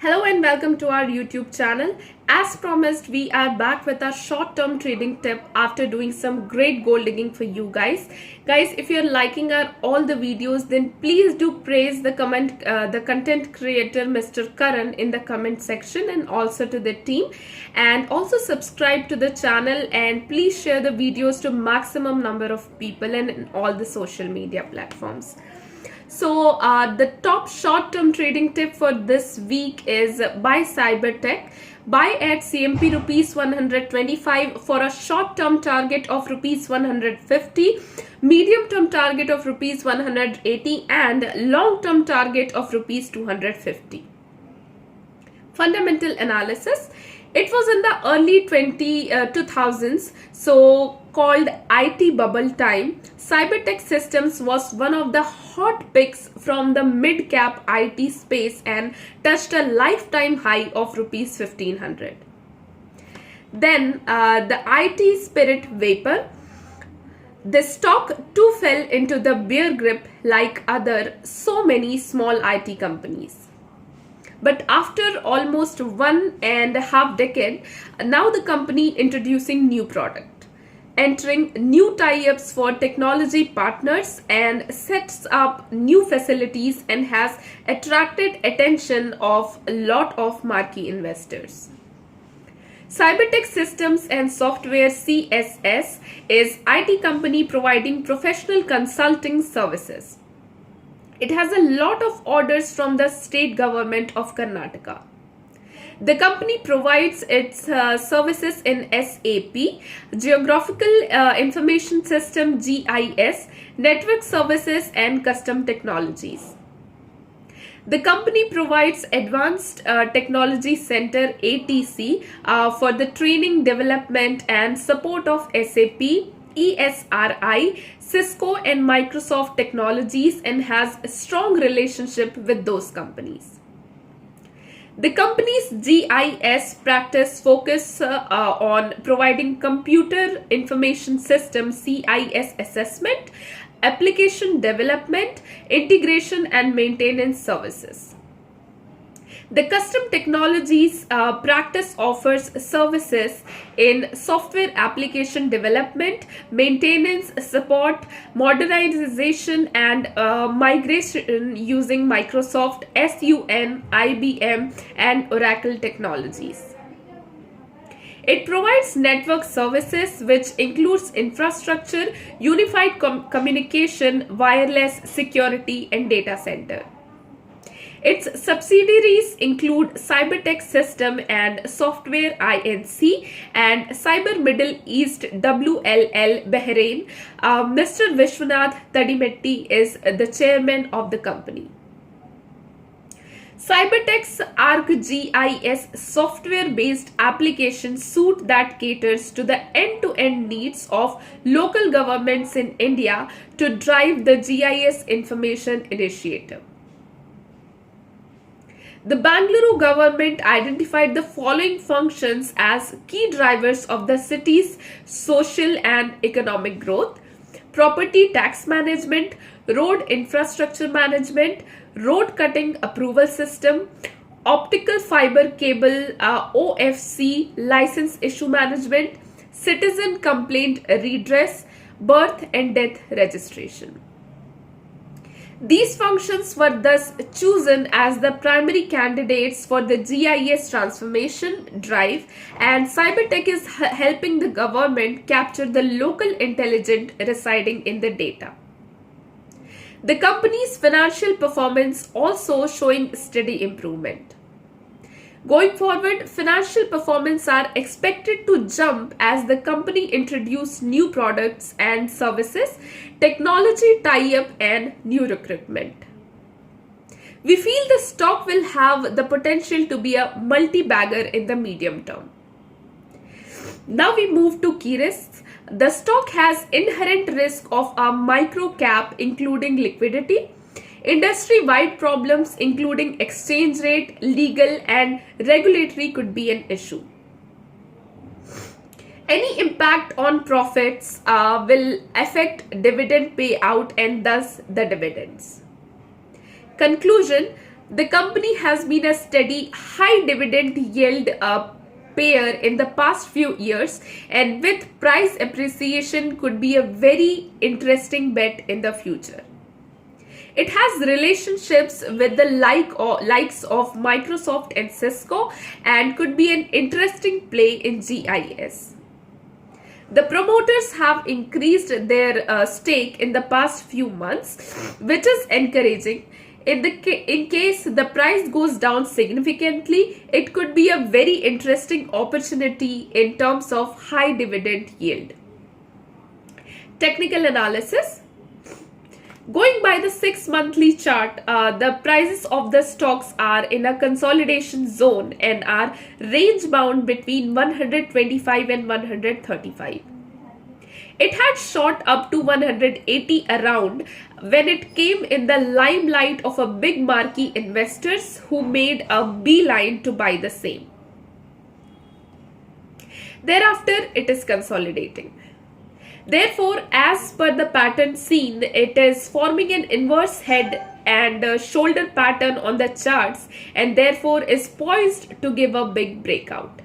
Hello and welcome to our YouTube channel. As promised, we are back with our short-term trading tip after doing some great gold digging for you guys. Guys, if you're liking our all the videos, then please do praise the content creator Mr. Karan in the comment section and also to the team. And also subscribe to the channel and please share the videos to maximum number of people and in all the social media platforms. So the top short-term trading tip for this week is buy Cybertech. Buy at CMP rupees 125 for a short-term target of rupees 150, medium-term target of rupees 180 and long-term target of rupees 250. Fundamental analysis. It was in the early 2000s, so called IT bubble time. Cybertech Systems was one of the hot picks from the mid-cap IT space and touched a lifetime high of rupees 1500. Then the IT spirit vapor. The stock too fell into the bear grip like so many small IT companies. But after almost 1.5 decades, now the company introducing new product, entering new tie-ups for technology partners and sets up new facilities and has attracted attention of a lot of marquee investors. Cybertech Systems and Software CSS is IT company providing professional consulting services. It has a lot of orders from the state government of Karnataka. The company provides its services in SAP, Geographical Information System GIS, network services and custom technologies. The company provides Advanced Technology Center ATC for the training, development and support of SAP, ESRI, Cisco and Microsoft technologies and has a strong relationship with those companies. The company's GIS practice focus on providing computer information system CIS assessment, application development, integration and maintenance services. The custom technologies practice offers services in software application development, maintenance, support, modernization and migration using Microsoft, SUN, IBM and Oracle technologies. It provides network services which includes infrastructure, unified communication, wireless, security and data center. Its subsidiaries include Cybertech System and Software Inc. and Cyber Middle East WLL Bahrain. Mr. Vishwanath Tadimetti is the chairman of the company. Cybertech's ArcGIS software-based application suite that caters to the end-to-end needs of local governments in India to drive the GIS information initiative. The Bangalore government identified the following functions as key drivers of the city's social and economic growth: property tax management, road infrastructure management, road cutting approval system, optical fiber cable OFC license issue management, citizen complaint redress, birth and death registration. These functions were thus chosen as the primary candidates for the GIS transformation drive, and Cybertech is helping the government capture the local intelligence residing in the data. The company's financial performance also showing steady improvement. Going forward, financial performance are expected to jump as the company introduce new products and services, technology tie-up and new recruitment. We feel the stock will have the potential to be a multi-bagger in the medium term. Now we move to key risks. The stock has inherent risk of a micro cap including liquidity, industry-wide problems including exchange rate, legal and regulatory could be an issue. Any impact on profits will affect dividend payout and thus the dividends. Conclusion: The company has been a steady high dividend yield payer in the past few years, and with price appreciation could be a very interesting bet in the future. It has relationships with the likes of Microsoft and Cisco and could be an interesting play in GIS. The promoters have increased their stake in the past few months, which is encouraging. In case the price goes down significantly, it could be a very interesting opportunity in terms of high dividend yield. Technical analysis. Going by the 6-monthly chart, the prices of the stocks are in a consolidation zone and are range bound between 125 and 135. It had shot up to 180 around when it came in the limelight of a big marquee investors who made a beeline to buy the same. Thereafter, it is consolidating. Therefore, as per the pattern seen, it is forming an inverse head and shoulder pattern on the charts and therefore is poised to give a big breakout.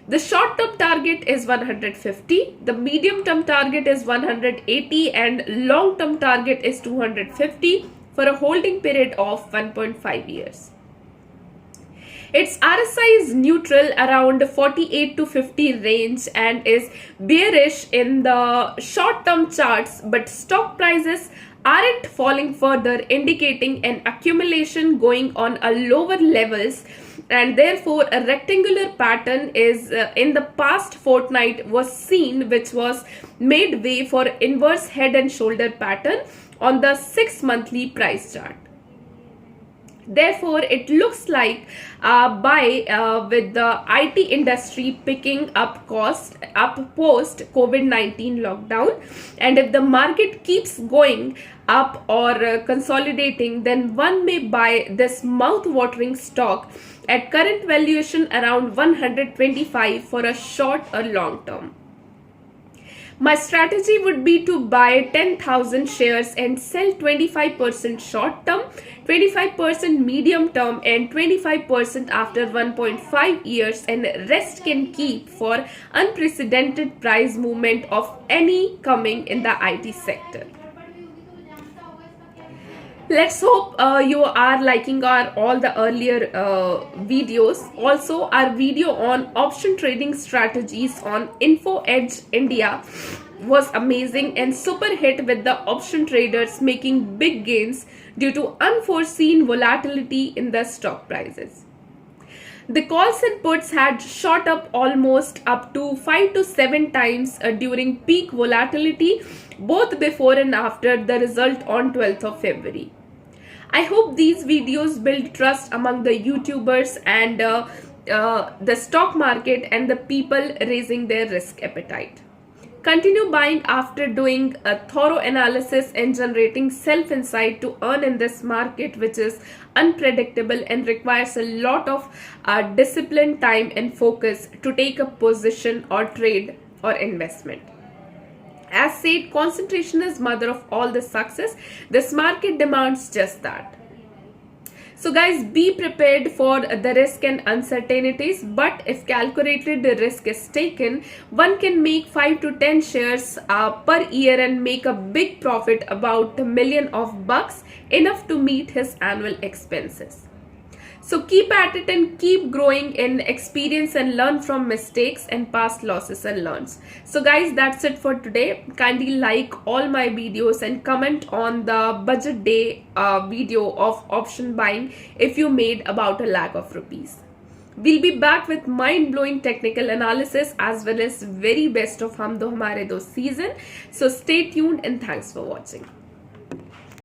The short-term target is 150, the medium-term target is 180 and long-term target is 250 for a holding period of 1.5 years. Its RSI is neutral around 48 to 50 range and is bearish in the short-term charts, but stock prices aren't falling further, indicating an accumulation going on a lower levels, and therefore a rectangular pattern is in the past fortnight was seen, which was made way for inverse head and shoulder pattern on the 6-monthly price chart. Therefore, it looks like buy with the IT industry picking up post COVID-19 lockdown, and if the market keeps going up or consolidating, then one may buy this mouth-watering stock at current valuation around 125 for a short or long term. My strategy would be to buy 10,000 shares and sell 25% short term, 25% medium term and 25% after 1.5 years, and rest can keep for unprecedented price movement of any coming in the IT sector. Let's hope you are liking our all the earlier videos. Also, our video on option trading strategies on Info Edge India was amazing and super hit, with the option traders making big gains due to unforeseen volatility in the stock prices. The calls and puts had shot up almost up to 5 to 7 times during peak volatility, both before and after the result on 12th of February. I hope these videos build trust among the YouTubers and the stock market and the people raising their risk appetite. Continue buying after doing a thorough analysis and generating self-insight to earn in this market, which is unpredictable and requires a lot of discipline, time and focus to take a position or trade or investment. As said, concentration is mother of all the success. This market demands just that. So guys, be prepared for the risk and uncertainties, but if calculated the risk is taken, one can make 5 to 10 shares per year and make a big profit, about $1 million, enough to meet his annual expenses. So keep at it and keep growing in experience and learn from mistakes and past losses and learns. So guys, that's it for today. Kindly like all my videos and comment on the budget day video of option buying if you made about ₹1,00,000. We'll be back with mind-blowing technical analysis as well as very best of Hum Do Hamare Do season. So stay tuned and thanks for watching.